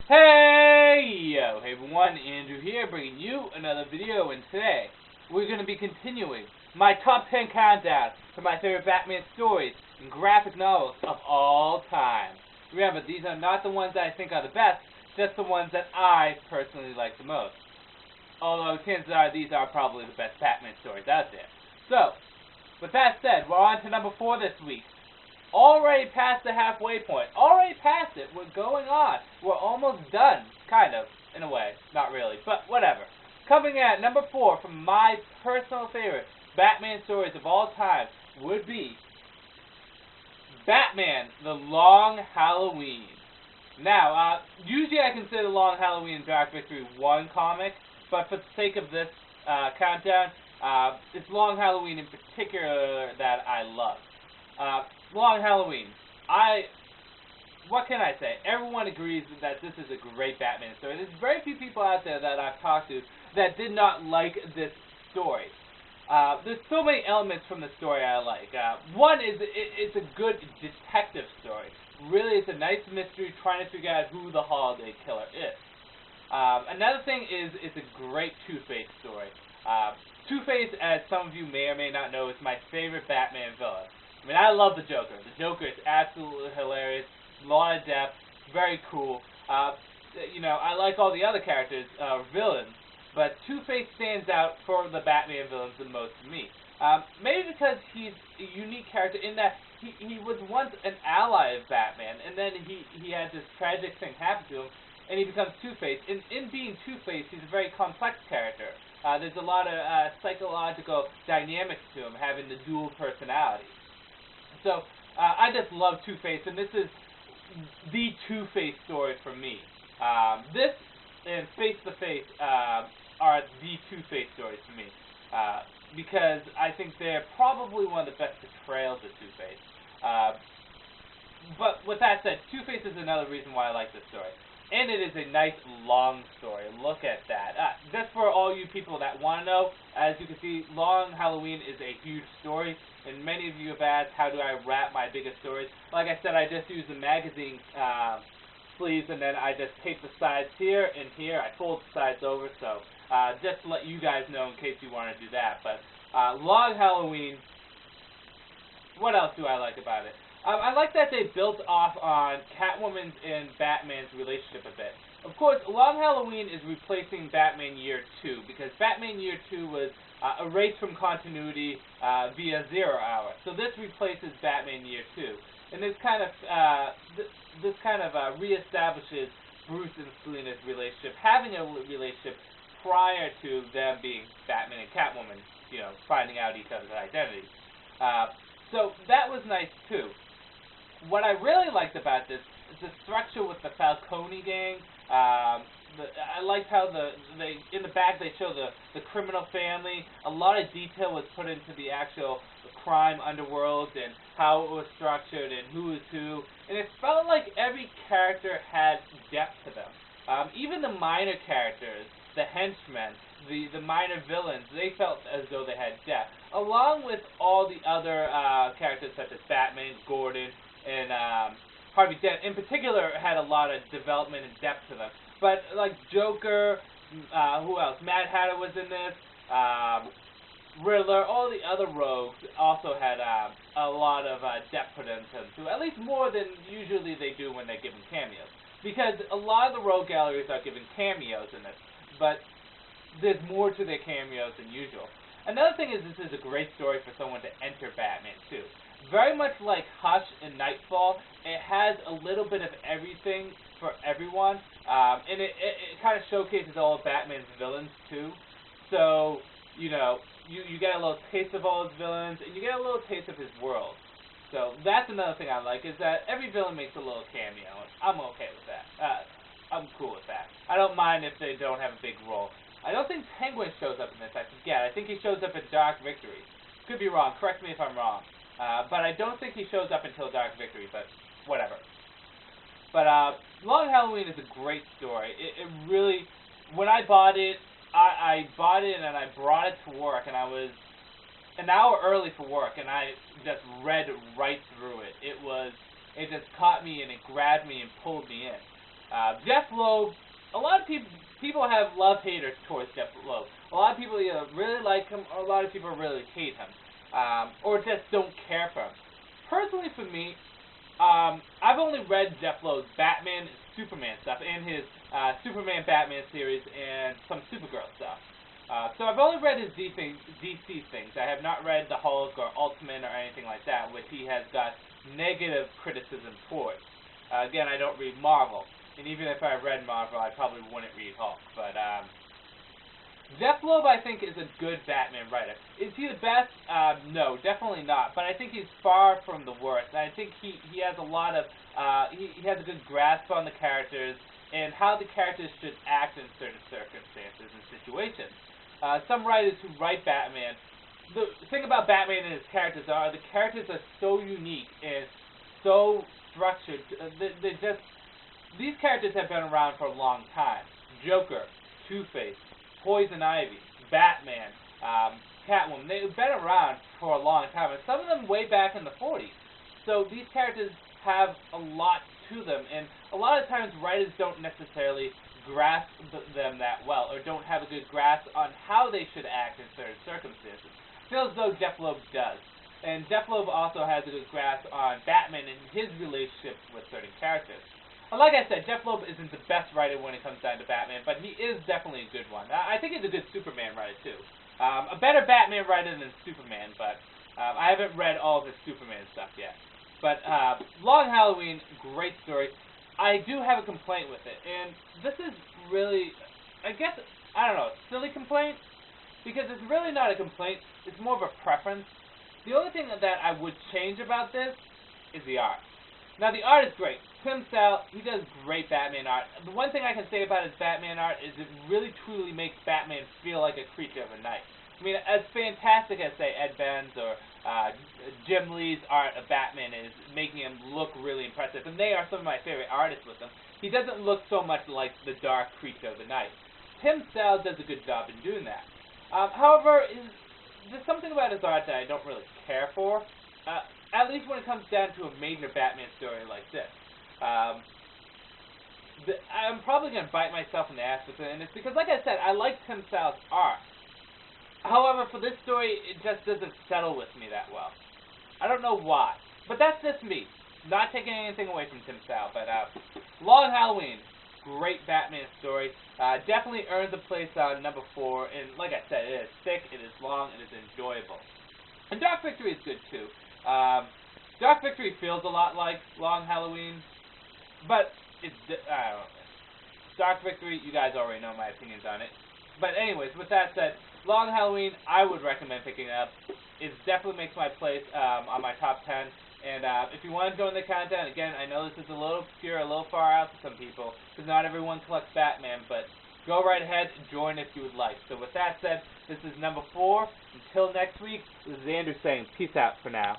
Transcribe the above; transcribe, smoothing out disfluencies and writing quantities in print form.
Hey everyone, Andrew here, bringing you another video, and today we're going to be continuing my top 10 countdown for my favorite Batman stories and graphic novels of all time. Remember, these are not the ones that I think are the best, just the ones that I personally like the most. Although chances are these are probably the best Batman stories out there. So, with that said, we're on to number 4 this week. Already past the halfway point. Already past it. We're going on. We're almost done. Kind of. In a way. Not really. But whatever. Coming at number 4 from my personal favorite Batman stories of all time would be Batman, The Long Halloween. Now, usually I consider Long Halloween and Dark Victory one comic, but for the sake of this countdown, it's Long Halloween in particular that I love. Long Halloween. What can I say? Everyone agrees that this is a great Batman story. There's very few people out there that I've talked to that did not like this story. There's so many elements from the story I like. One is it's a good detective story. Really, it's a nice mystery trying to figure out who the holiday killer is. Another thing is it's a great Two-Face story. Two-Face, as some of you may or may not know, is my favorite Batman villain. I mean, I love the Joker. The Joker is absolutely hilarious, a lot of depth, very cool. I like all the other characters, villains, but Two-Face stands out for the Batman villains the most to me. Maybe because he's a unique character in that he was once an ally of Batman, and then he had this tragic thing happen to him, and he becomes Two-Face. In being Two-Face, he's a very complex character. There's a lot of psychological dynamics to him, having the dual personality. So, I just love Two-Face, and this is the Two-Face story for me. This and Face to Face are the Two-Face stories for me. Because I think they're probably one of the best portrayals of Two-Face. But with that said, Two-Face is another reason why I like this story. And it is a nice long story. Look at that. Just for all you people that want to know, as you can see, Long Halloween is a huge story. And many of you have asked, how do I wrap my biggest stories? Like I said, I just use the magazine sleeves, and then I just tape the sides here and here. I fold the sides over, so just to let you guys know in case you want to do that. But Long Halloween, what else do I like about it? I like that they built off on Catwoman's and Batman's relationship a bit. Of course, Long Halloween is replacing Batman Year 2, because Batman Year 2 was erased from continuity via Zero Hour. So this replaces Batman Year 2. And this kind of reestablishes Bruce and Selina's relationship, having a relationship prior to them being Batman and Catwoman, finding out each other's identities. So that was nice too. What I really liked about this is the structure with the Falcone gang. I liked how in the back they show the criminal family. A lot of detail was put into the actual crime underworld and how it was structured and who is who. And it felt like every character had depth to them. Even the minor characters, the henchmen, the minor villains, they felt as though they had depth. Along with all the other characters such as Batman, Gordon, and Harvey Dent, in particular, had a lot of development and depth to them. But like Joker, who else? Mad Hatter was in this. Riddler, all the other rogues also had a lot of depth put into them too. At least more than usually they do when they're given cameos. Because a lot of the rogue galleries are given cameos in this, but there's more to their cameos than usual. Another thing is this is a great story for someone to enter Batman too. Very much like Hush and Nightfall, it has a little bit of everything for everyone, and it kind of showcases all of Batman's villains too. So, you get a little taste of all his villains, and you get a little taste of his world. So that's another thing I like, is that every villain makes a little cameo, and I'm okay with that. I'm cool with that. I don't mind if they don't have a big role. I don't think Penguin shows up in this, I forget. I think he shows up in Dark Victory. Could be wrong, correct me if I'm wrong. But I don't think he shows up until Dark Victory, but whatever. But Long Halloween is a great story. It really, when I bought it, I bought it and I brought it to work, and I was an hour early for work, and I just read right through it. It just caught me and it grabbed me and pulled me in. Jeff Loeb, a lot of people have love-haters towards Jeff Loeb. A lot of people either really like him, or a lot of people really hate him, or just don't care for him. Personally, for me, I've only read Jeff Loeb's Batman, Superman stuff, and his Superman Batman series, and some Supergirl stuff. So I've only read his DC things. I have not read the Hulk or Ultimate or anything like that, which he has got negative criticism towards. Again, I don't read Marvel, and even if I read Marvel, I probably wouldn't read Hulk. But Jeff Loeb, I think, is a good Batman writer. Is he the best? No, definitely not. But I think he's far from the worst. I think he has a lot of he has a good grasp on the characters and how the characters should act in certain circumstances and situations. Some writers who write Batman, the thing about Batman and his characters are the characters are so unique and so structured. These characters have been around for a long time. Joker, Two-Face, Poison Ivy, Batman, Catwoman. They've been around for a long time, and some of them way back in the 40s. So these characters have a lot to them, and a lot of times writers don't necessarily grasp them that well, or don't have a good grasp on how they should act in certain circumstances. I feel as though Jeff Loeb does. And Jeff Loeb also has a good grasp on Batman and his relationship with certain characters. Like I said, Jeff Loeb isn't the best writer when it comes down to Batman, but he is definitely a good one. I think he's a good Superman writer, too. A better Batman writer than Superman, but I haven't read all of his Superman stuff yet. But Long Halloween, great story. I do have a complaint with it, and this is really, I guess, I don't know, silly complaint? Because it's really not a complaint, it's more of a preference. The only thing that I would change about this is the art. Now, the art is great. Tim Sale, he does great Batman art. The one thing I can say about his Batman art is it really truly makes Batman feel like a creature of the night. I mean, as fantastic as, say, Ed Ben's or Jim Lee's art of Batman is, making him look really impressive, and they are some of my favorite artists with him, he doesn't look so much like the dark creature of the night. Tim Sale does a good job in doing that. However, there's something about his art that I don't really care for. At least when it comes down to a major Batman story like this. I'm probably going to bite myself in the ass with it, and it's because, like I said, I like Tim Sale's art. However, for this story, it just doesn't settle with me that well. I don't know why. But that's just me. Not taking anything away from Tim Sale, but Long Halloween, great Batman story. Definitely earns a place on number 4, and like I said, it is thick, it is long, it is enjoyable. And Dark Victory is good, too. Dark Victory feels a lot like Long Halloween, but it's, I don't know. Dark Victory, you guys already know my opinions on it. But anyways, with that said, Long Halloween, I would recommend picking it up. It definitely makes my place on my top 10. And if you want to join the countdown, again, I know this is a little obscure, a little far out to some people, because not everyone collects Batman, but go right ahead and join if you would like. So with that said, this is number 4. Until next week, this is Andrew saying peace out for now.